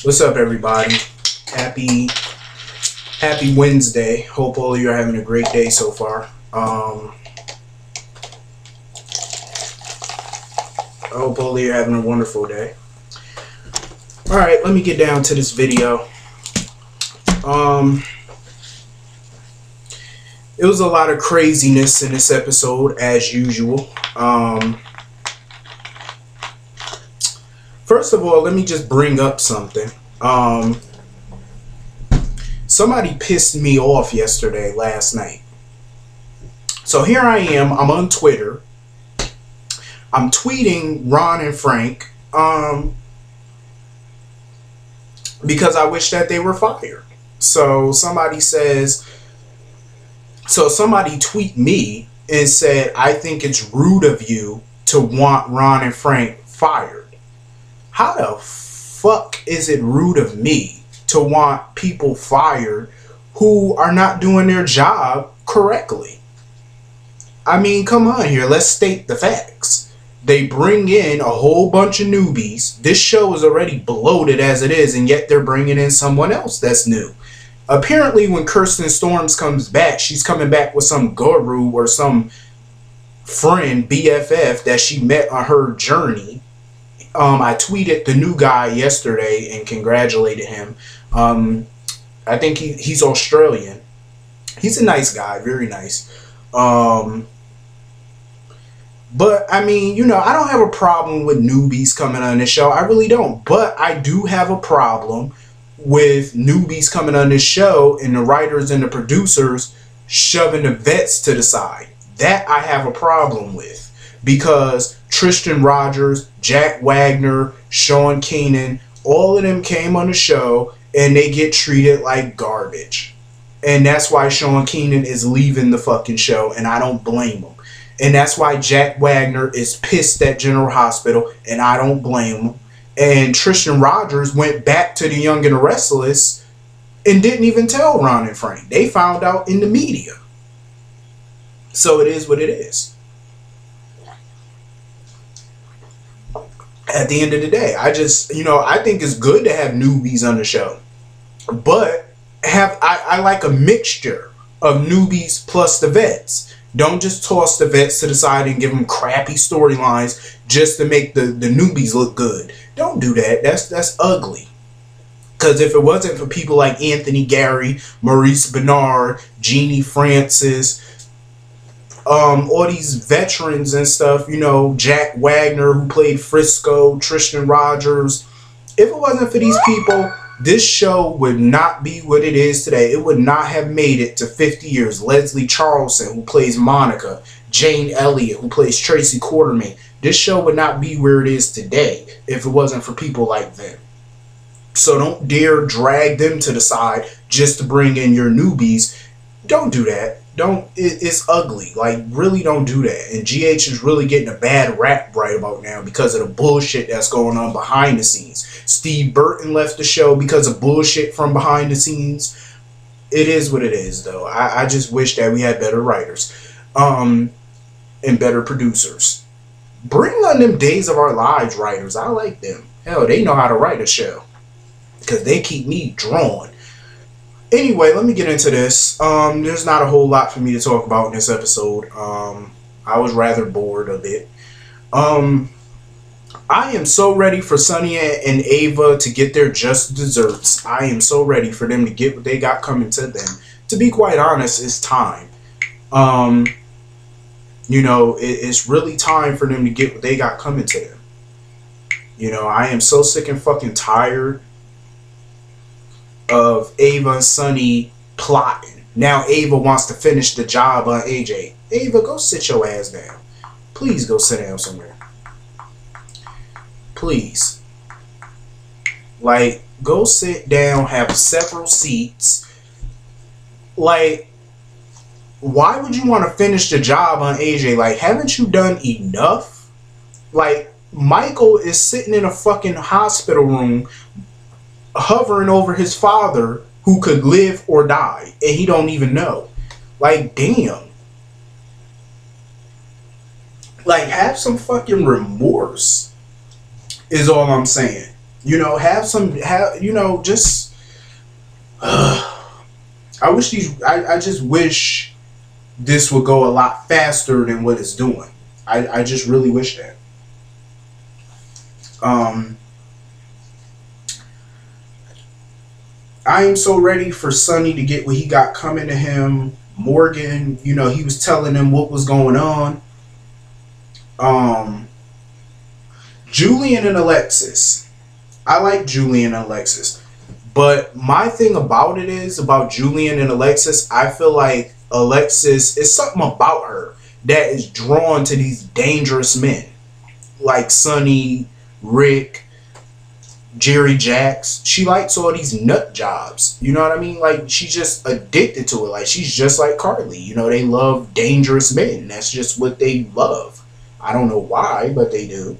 What's up, everybody? Happy Wednesday. Hope all of you are having a great day so far. I hope all of you are having a wonderful day. All right, let me get down to this video. It was a lot of craziness in this episode, as usual. First of all, let me just bring up something. Somebody pissed me off last night. So here I am, I'm on Twitter. I'm tweeting Ron and Frank because I wish that they were fired. So somebody tweet me and said, I think it's rude of you to want Ron and Frank fired. How the fuck is it rude of me to want people fired who are not doing their job correctly? I mean, come on here. Let's state the facts. They bring in a whole bunch of newbies. This show is already bloated as it is, and yet they're bringing in someone else that's new. Apparently, when Kirsten Storms comes back, she's coming back with some guru or some friend, BFF, that she met on her journey. I tweeted the new guy yesterday and congratulated him. I think he's Australian. He's a nice guy, very nice. But I mean, you know, I don't have a problem with newbies coming on this show. I really don't. But I do have a problem with newbies coming on this show and the writers and the producers shoving the vets to the side. That I have a problem with. Because Tristan Rogers, Jack Wagner, Sean Keenan, all of them came on the show and they get treated like garbage. And that's why Sean Keenan is leaving the fucking show, and I don't blame him. And that's why Jack Wagner is pissed at General Hospital, and I don't blame him. And Tristan Rogers went back to the Young and the Restless and didn't even tell Ron and Frank. They found out in the media. So it is what it is. At the end of the day, I think it's good to have newbies on the show. But I like a mixture of newbies plus the vets. Don't just toss the vets to the side and give them crappy storylines just to make the newbies look good. Don't do that. That's ugly. Because if it wasn't for people like Anthony Gary, Maurice Bernard, Jeannie Francis, all these veterans and stuff, you know, Jack Wagner, who played Frisco, Tristan Rogers. If it wasn't for these people, this show would not be what it is today. It would not have made it to 50 years. Leslie Charleston, who plays Monica, Jane Elliott, who plays Tracy Quartermain. This show would not be where it is today if it wasn't for people like them. So don't dare drag them to the side just to bring in your newbies. Don't do that. It's ugly. Like, really don't do that. And GH is really getting a bad rap right about now because of the bullshit that's going on behind the scenes. Steve Burton left the show because of bullshit from behind the scenes. It is what it is, though. I just wish that we had better writers and better producers. Bring on them Days of Our Lives writers. I like them. Hell, they know how to write a show because they keep me drawn. Anyway, let me get into this. There's not a whole lot for me to talk about in this episode. I was rather bored of it. I am so ready for Sonny and Ava to get their just desserts. I am so ready for them to get what they got coming to them. To be quite honest, it's time. You know, it's really time for them to get what they got coming to them. You know, I am so sick and fucking tired of Ava and Sonny plotting. Now Ava wants to finish the job on AJ. Ava, go sit your ass down. Please go sit down somewhere. Please. Like, go sit down, have several seats. Like, why would you want to finish the job on AJ? Like, haven't you done enough? Like, Michael is sitting in a fucking hospital room hovering over his father who could live or die, and he don't even know. Like, damn. Like, have some fucking remorse is all I'm saying. You know, just. I just wish this would go a lot faster than what it's doing. I just really wish that. I am so ready for Sonny to get what he got coming to him. Morgan, you know, he was telling them what was going on. Julian and Alexis. I like Julian and Alexis. But my thing about it is, about Julian and Alexis, I feel like Alexis, is something about her that is drawn to these dangerous men. Like Sonny, Rick, Jerry Jacks. She likes all these nut jobs. You know what I mean? Like, she's just addicted to it. Like, she's just like Carly. You know, they love dangerous men. That's just what they love. I don't know why, but they do.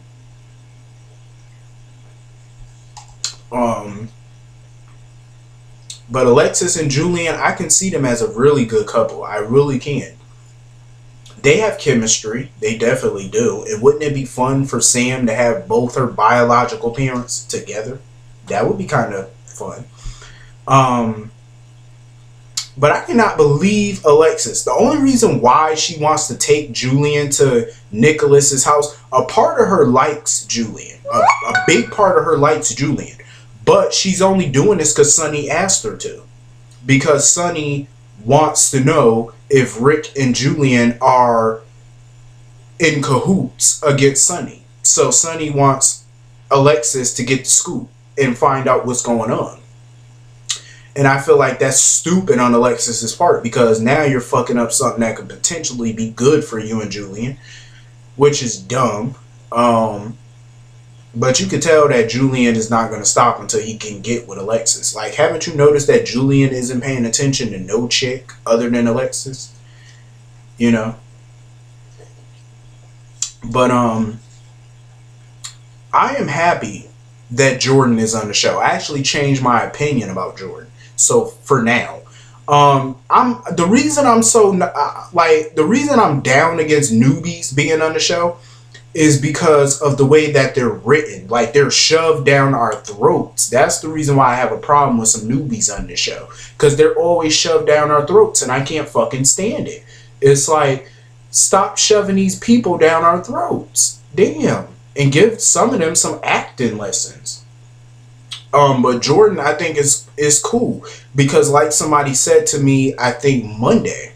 But Alexis and Julian, I can see them as a really good couple. I really can. They have chemistry. They definitely do. And wouldn't it be fun for Sam to have both her biological parents together? That would be kind of fun. But I cannot believe Alexis. The only reason why she wants to take Julian to Nicholas's house, a part of her likes Julian. A big part of her likes Julian. But she's only doing this because Sonny asked her to. Because Sonny wants to know if Rick and Julian are in cahoots against Sonny. So Sonny wants Alexis to get the scoop and find out what's going on. And I feel like that's stupid on Alexis's part, because now you're fucking up something that could potentially be good for you and Julian, which is dumb. But you could tell that Julian is not going to stop until he can get with Alexis. Like, haven't you noticed that Julian isn't paying attention to no chick other than Alexis? You know? But, I am happy that Jordan is on the show. I actually changed my opinion about Jordan. So, for now. The reason I'm down against newbies being on the show is because of the way that they're written. Like, they're shoved down our throats. That's the reason why I have a problem with some newbies on this show. Because they're always shoved down our throats, and I can't fucking stand it. It's like, stop shoving these people down our throats. Damn. And give some of them some acting lessons. But Jordan, I think, is cool. Because like somebody said to me, I think Monday,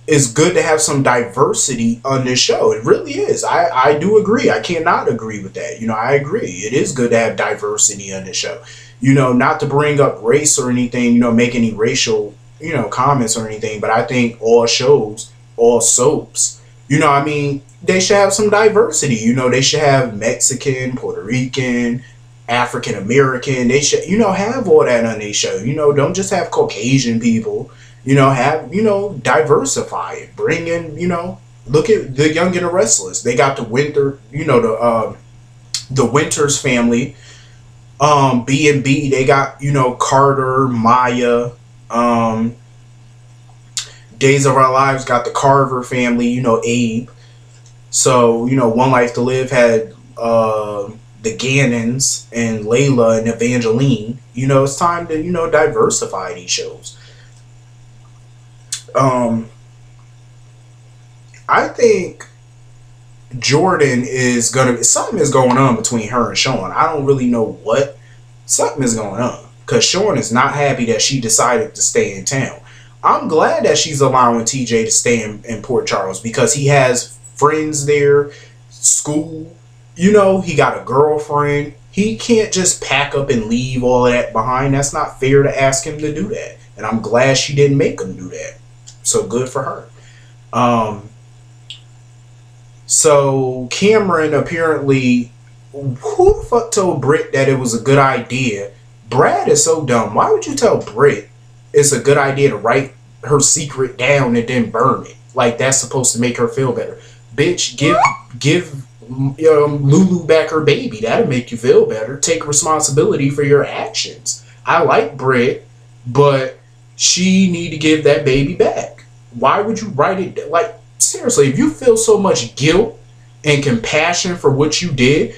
it's good to have some diversity on this show. It really is. I do agree. I cannot agree with that. You know, I agree. It is good to have diversity on this show. You know, not to bring up race or anything, you know, make any racial, you know, comments or anything. But I think all shows, all soaps, you know, I mean, they should have some diversity. You know, they should have Mexican, Puerto Rican, African American. They should, you know, have all that on their show. You know, don't just have Caucasian people. You know, have, you know, diversify it. Bring in, you know, look at the Young and the Restless. They got the Winter, you know, the Winters family. B&B, they got, you know, Carter, Maya. Days of Our Lives got the Carver family, you know, Abe. So, you know, One Life to Live had the Gannons and Layla and Evangeline. You know, it's time to, you know, diversify these shows. I think Jordan is gonna, something is going on between her and Sean. I don't really know what. Something is going on, because Sean is not happy that she decided to stay in town. I'm glad that she's allowing TJ to stay in Port Charles, because he has friends there, school, you know, he got a girlfriend. He can't just pack up and leave all of that behind. That's not fair to ask him to do that. And I'm glad she didn't make him do that. So good for her. So Cameron apparently, who the fuck told Britt that it was a good idea? Brad is so dumb. Why would you tell Britt it's a good idea to write her secret down and then burn it? Like, that's supposed to make her feel better. Bitch, give Lulu back her baby. That'll make you feel better. Take responsibility for your actions. I like Britt, but she need to give that baby back. Why would you write it? Like, seriously, if you feel so much guilt and compassion for what you did,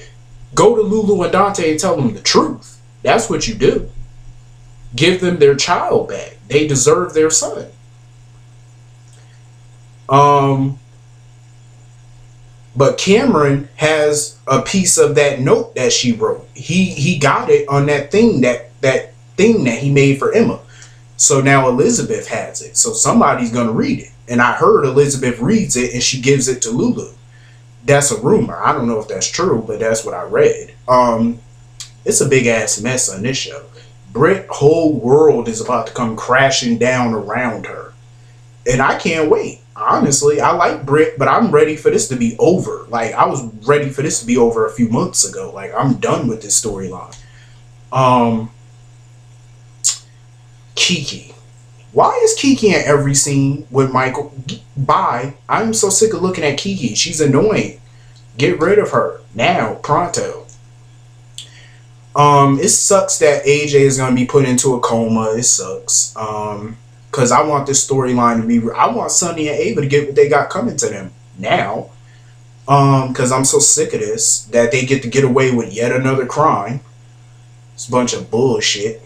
Go to Lulu and Dante and tell them the truth. That's what you do. Give them their child back. They deserve their son. But Cameron has a piece of that note that she wrote. He got it on that thing that thing that he made for Emma. So now Elizabeth has it. So somebody's gonna read it. And I heard Elizabeth reads it and she gives it to Lulu. That's a rumor. I don't know if that's true, but that's what I read. It's a big ass mess on this show. Brit whole world is about to come crashing down around her. And I can't wait. Honestly, I like Brit, but I'm ready for this to be over. Like, I was ready for this to be over a few months ago. Like, I'm done with this storyline. Kiki. Why is Kiki in every scene with Michael? Bye. I'm so sick of looking at Kiki. She's annoying. Get rid of her. Now. Pronto. It sucks that AJ is going to be put into a coma. It sucks. Because I want this storyline to be... I want Sonny and Ava to get what they got coming to them now. Because I'm so sick of this. That they get to get away with yet another crime. It's a bunch of bullshit.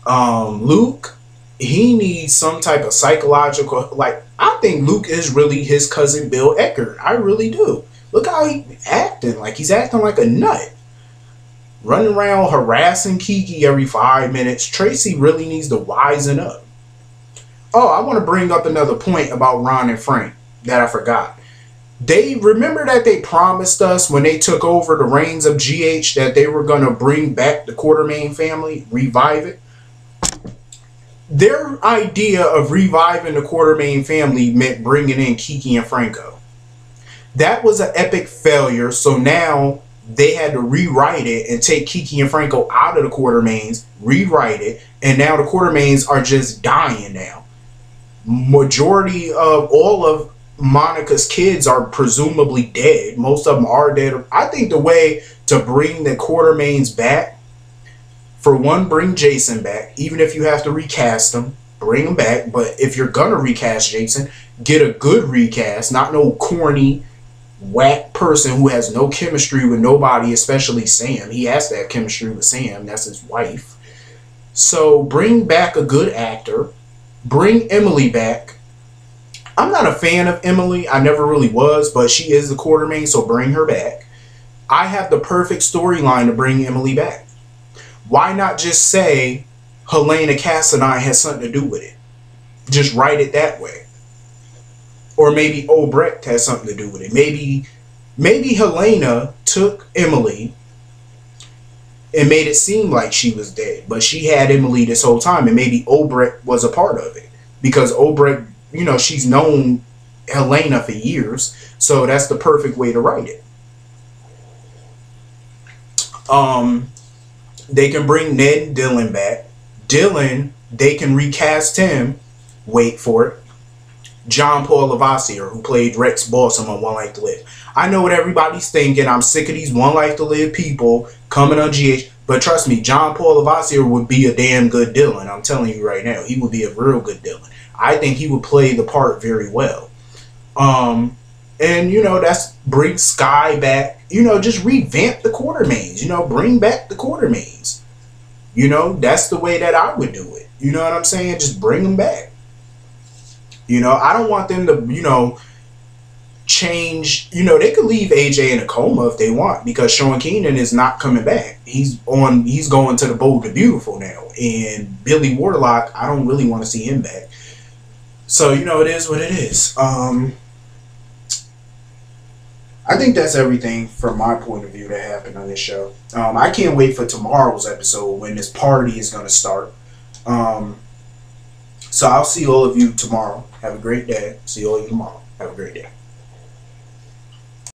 Luke... He needs some type of psychological... Like, I think Luke is really his cousin Bill Eckert. I really do. Look how he's acting. Like, he's acting like a nut. Running around harassing Kiki every 5 minutes. Tracy really needs to wisen up. Oh, I want to bring up another point about Ron and Frank that I forgot. They remember that they promised us when they took over the reins of GH that they were going to bring back the Quartermaine family, revive it. Their idea of reviving the Quartermaine family meant bringing in Kiki and Franco. That was an epic failure, so now they had to rewrite it and take Kiki and Franco out of the Quartermaines, rewrite it, and now the Quartermaines are just dying now. Majority of all of Monica's kids are presumably dead. Most of them are dead. I think the way to bring the Quartermaines back, for one, bring Jason back. Even if you have to recast him, bring him back. But if you're gonna recast Jason, get a good recast, not no corny, whack person who has no chemistry with nobody, especially Sam. He has to have chemistry with Sam. That's his wife. So bring back a good actor. Bring Emily back. I'm not a fan of Emily. I never really was, but she is the Quartermaine, so bring her back. I have the perfect storyline to bring Emily back. Why not just say Helena Cassadine has something to do with it? Just write it that way. Or maybe Obrecht has something to do with it. Maybe Helena took Emily and made it seem like she was dead, but she had Emily this whole time, and maybe Obrecht was a part of it. Because Obrecht, you know, she's known Helena for years, so that's the perfect way to write it. They can bring Ned and Dylan back. Dylan, they can recast him. Wait for it. John Paul Lavoisier, who played Rex Balsam on One Life to Live. I know what everybody's thinking. I'm sick of these One Life to Live people coming on GH. But trust me, John Paul Lavoisier would be a damn good Dylan. I'm telling you right now. He would be a real good Dylan. I think he would play the part very well. And, you know, that's bring Sky back. You know, just revamp the Quartermaines. You know, bring back the Quartermaines. You know, that's the way that I would do it. You know what I'm saying? Just bring them back. You know, I don't want them to, you know, change. You know, they could leave AJ in a coma if they want, because Sean Keenan is not coming back. He's going to the Bold and Beautiful now. And Billy Warlock, I don't really want to see him back. So, you know, it is what it is. I think that's everything from my point of view that happened on this show. I can't wait for tomorrow's episode when this party is going to start. So I'll see all of you tomorrow. Have a great day. See all of you tomorrow. Have a great day.